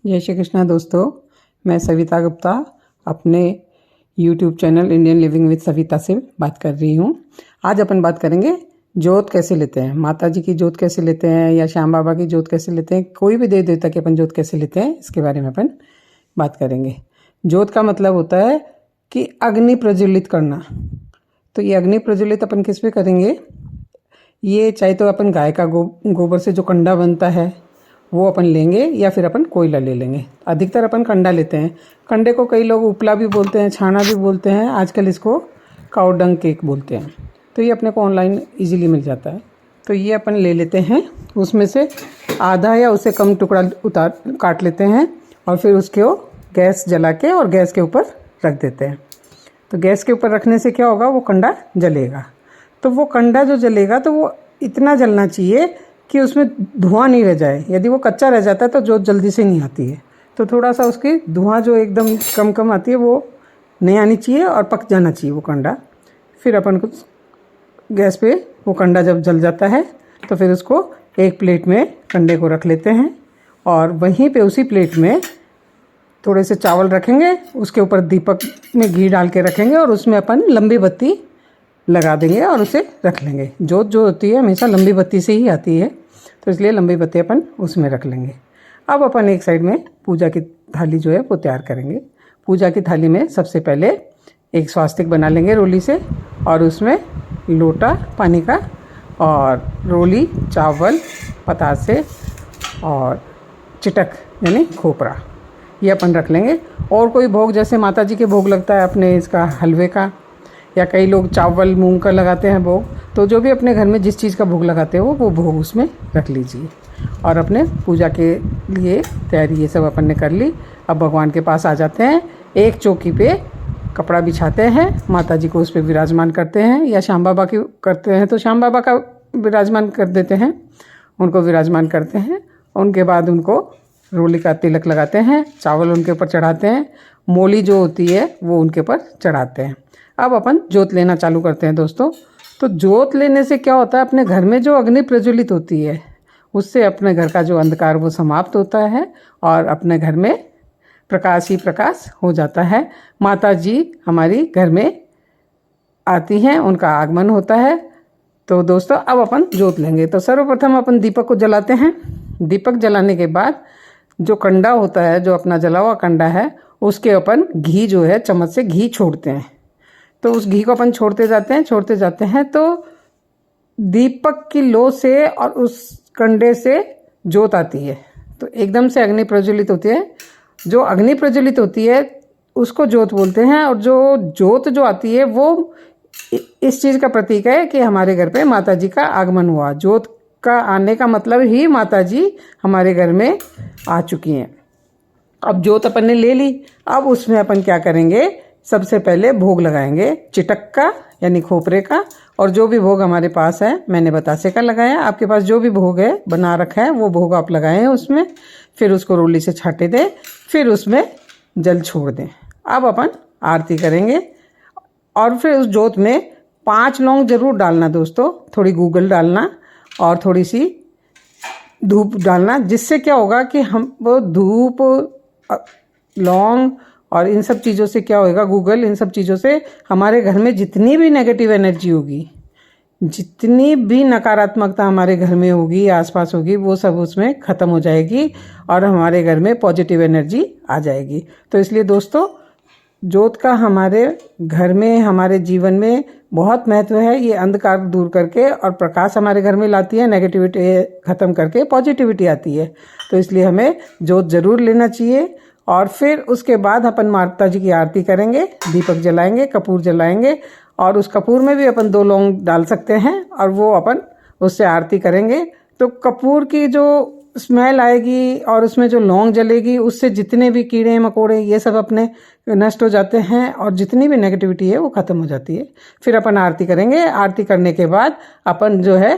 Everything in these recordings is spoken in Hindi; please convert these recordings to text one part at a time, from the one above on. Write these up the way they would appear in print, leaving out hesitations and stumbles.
जय श्री कृष्णा दोस्तों, मैं सविता गुप्ता अपने YouTube channel Indian living with Savita से बात कर रही हूँ। आज अपन बात करेंगे जोत कैसे लेते हैं, माता जी की जोत कैसे लेते हैं या श्याम बाबा की जोत कैसे लेते हैं, कोई भी देवी देवता की अपन जोत कैसे लेते हैं, इसके बारे में अपन बात करेंगे। जोत का मतलब होता है कि अग्नि प्रज्वलित करना। तो ये अग्नि प्रज्वलित अपन किस पे करेंगे, ये चाहे तो अपन गाय का गोबर से जो कंडा बनता है वो अपन लेंगे या फिर अपन कोयला ले लेंगे। अधिकतर अपन कंडा लेते हैं। कंडे को कई लोग उपला भी बोलते हैं, छाना भी बोलते हैं, आजकल इसको काऊ डंग केक बोलते हैं। तो ये अपने को ऑनलाइन इजीली मिल जाता है। तो ये अपन ले लेते हैं, उसमें से आधा या उससे कम टुकड़ा काट लेते हैं और फिर उसको गैस जला के और गैस के ऊपर रख देते हैं। तो गैस के ऊपर रखने से क्या होगा, वो कंडा जलेगा। तो वो कंडा जो जलेगा तो वो इतना जलना चाहिए कि उसमें धुआं नहीं रह जाए। यदि वो कच्चा रह जाता है तो जोत जल्दी से नहीं आती है। तो थोड़ा सा उसकी धुआं जो एकदम कम कम आती है वो नहीं आनी चाहिए और पक जाना चाहिए वो कंडा। फिर अपन को गैस पे वो कंडा जब जल जाता है तो फिर उसको एक प्लेट में कंडे को रख लेते हैं और वहीं पे उसी प्लेट में थोड़े से चावल रखेंगे, उसके ऊपर दीपक में घी डाल के रखेंगे और उसमें अपन लंबी बत्ती लगा देंगे और उसे रख लेंगे। जोत जो होती है हमेशा लंबी बत्ती से ही आती है, तो इसलिए लंबी बत्ती अपन उसमें रख लेंगे। अब अपन एक साइड में पूजा की थाली जो है वो तैयार करेंगे। पूजा की थाली में सबसे पहले एक स्वास्तिक बना लेंगे रोली से और उसमें लोटा पानी का और रोली, चावल, पतासे और चिटक यानी खोपरा, ये अपन रख लेंगे। और कोई भोग जैसे माता जी के भोग लगता है अपने इसका हलवे का, या कई लोग चावल मूंग का लगाते हैं भोग, तो जो भी अपने घर में जिस चीज़ का भोग लगाते हो वो भोग उसमें रख लीजिए। और अपने पूजा के लिए तैयारी ये सब अपन ने कर ली। अब भगवान के पास आ जाते हैं। एक चौकी पे कपड़ा बिछाते हैं, माता जी को उस पर विराजमान करते हैं, या श्याम बाबा की करते हैं तो श्याम बाबा का विराजमान कर देते हैं, उनको विराजमान करते हैं। उनके बाद उनको रोली का तिलक लगाते हैं, चावल उनके ऊपर चढ़ाते हैं, मोली जो होती है वो उनके ऊपर चढ़ाते हैं। अब अपन जोत लेना चालू करते हैं दोस्तों। तो जोत लेने से क्या होता है, अपने घर में जो अग्नि प्रज्वलित होती है उससे अपने घर का जो अंधकार वो समाप्त होता है और अपने घर में प्रकाश ही प्रकाश हो जाता है। माता जी हमारी घर में आती हैं, उनका आगमन होता है। तो दोस्तों अब अपन जोत लेंगे। तो सर्वप्रथम अपन दीपक को जलाते हैं। दीपक जलाने के बाद जो कंडा होता है, जो अपना जला हुआ कंडा है, उसके अपन घी जो है चम्मच से घी छोड़ते हैं। तो उस घी को अपन छोड़ते जाते हैं तो दीपक की लो से और उस कंडे से जोत आती है। तो एकदम से अग्नि प्रज्वलित होती है। जो अग्नि प्रज्वलित होती है उसको जोत बोलते हैं। और जो जोत जो आती है वो इस चीज़ का प्रतीक है कि हमारे घर पे माता जी का आगमन हुआ। जोत का आने का मतलब ही माता जी हमारे घर में आ चुकी हैं। अब जोत अपन ने ले ली। अब उसमें अपन क्या करेंगे, सबसे पहले भोग लगाएंगे चिटक का यानी खोपरे का। और जो भी भोग हमारे पास है, मैंने बतासे का लगाया, आपके पास जो भी भोग है बना रखा है वो भोग आप लगाएं उसमें। फिर उसको रोली से छाटे दें, फिर उसमें जल छोड़ दें। अब अपन आरती करेंगे और फिर उस जोत में 5 लौंग जरूर डालना दोस्तों, थोड़ी गूगल डालना और थोड़ी सी धूप डालना। जिससे क्या होगा कि हम वो धूप, लौंग और इन सब चीज़ों से क्या होएगा, गूगल, इन सब चीज़ों से हमारे घर में जितनी भी नेगेटिव एनर्जी होगी, जितनी भी नकारात्मकता हमारे घर में होगी, आसपास होगी, वो सब उसमें ख़त्म हो जाएगी और हमारे घर में पॉजिटिव एनर्जी आ जाएगी। तो इसलिए दोस्तों जोत का हमारे घर में, हमारे जीवन में बहुत महत्व है। ये अंधकार दूर करके और प्रकाश हमारे घर में लाती है, नेगेटिविटी ख़त्म करके पॉजिटिविटी आती है। तो इसलिए हमें जोत ज़रूर लेना चाहिए। और फिर उसके बाद अपन माता जी की आरती करेंगे, दीपक जलाएंगे, कपूर जलाएंगे और उस कपूर में भी अपन 2 लौंग डाल सकते हैं और वो अपन उससे आरती करेंगे। तो कपूर की जो स्मेल आएगी और उसमें जो लौंग जलेगी, उससे जितने भी कीड़े मकोड़े ये सब अपने नष्ट हो जाते हैं और जितनी भी नेगेटिविटी है वो ख़त्म हो जाती है। फिर अपन आरती करेंगे। आरती करने के बाद अपन जो है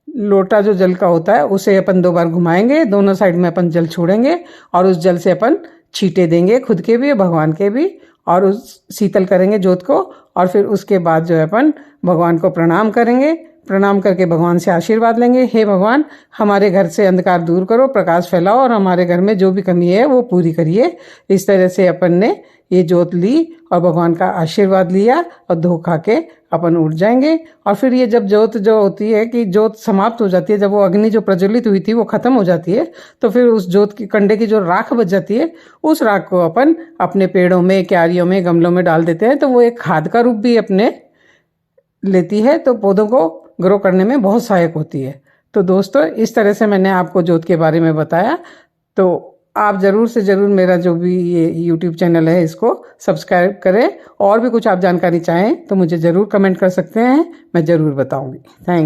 लोटा जो जल का होता है उसे अपन 2 बार घुमाएंगे, दोनों साइड में अपन जल छोड़ेंगे और उस जल से अपन छींटे देंगे, खुद के भी भगवान के भी, और उस शीतल करेंगे जोत को। और फिर उसके बाद जो है अपन भगवान को प्रणाम करेंगे प्रणाम करके भगवान से आशीर्वाद लेंगे। हे भगवान, हमारे घर से अंधकार दूर करो, प्रकाश फैलाओ और हमारे घर में जो भी कमी है वो पूरी करिए। इस तरह से अपन ने ये जोत ली और भगवान का आशीर्वाद लिया और धो खा के अपन उठ जाएंगे। और फिर ये जब जोत जो होती है कि जोत समाप्त हो जाती है, जब वो अग्नि जो प्रज्वलित हुई थी वो खत्म हो जाती है, तो फिर उस जोत की कंडे की जो राख बच जाती है, उस राख को अपन अपने पेड़ों में, क्यारियों में, गमलों में डाल देते हैं। तो वो एक खाद का रूप भी अपने लेती है, तो पौधों को ग्रो करने में बहुत सहायक होती है। तो दोस्तों, इस तरह से मैंने आपको जोत के बारे में बताया। तो आप ज़रूर से ज़रूर मेरा जो भी ये YouTube चैनल है इसको सब्सक्राइब करें। और भी कुछ आप जानकारी चाहें तो मुझे ज़रूर कमेंट कर सकते हैं, मैं ज़रूर बताऊंगी। थैंक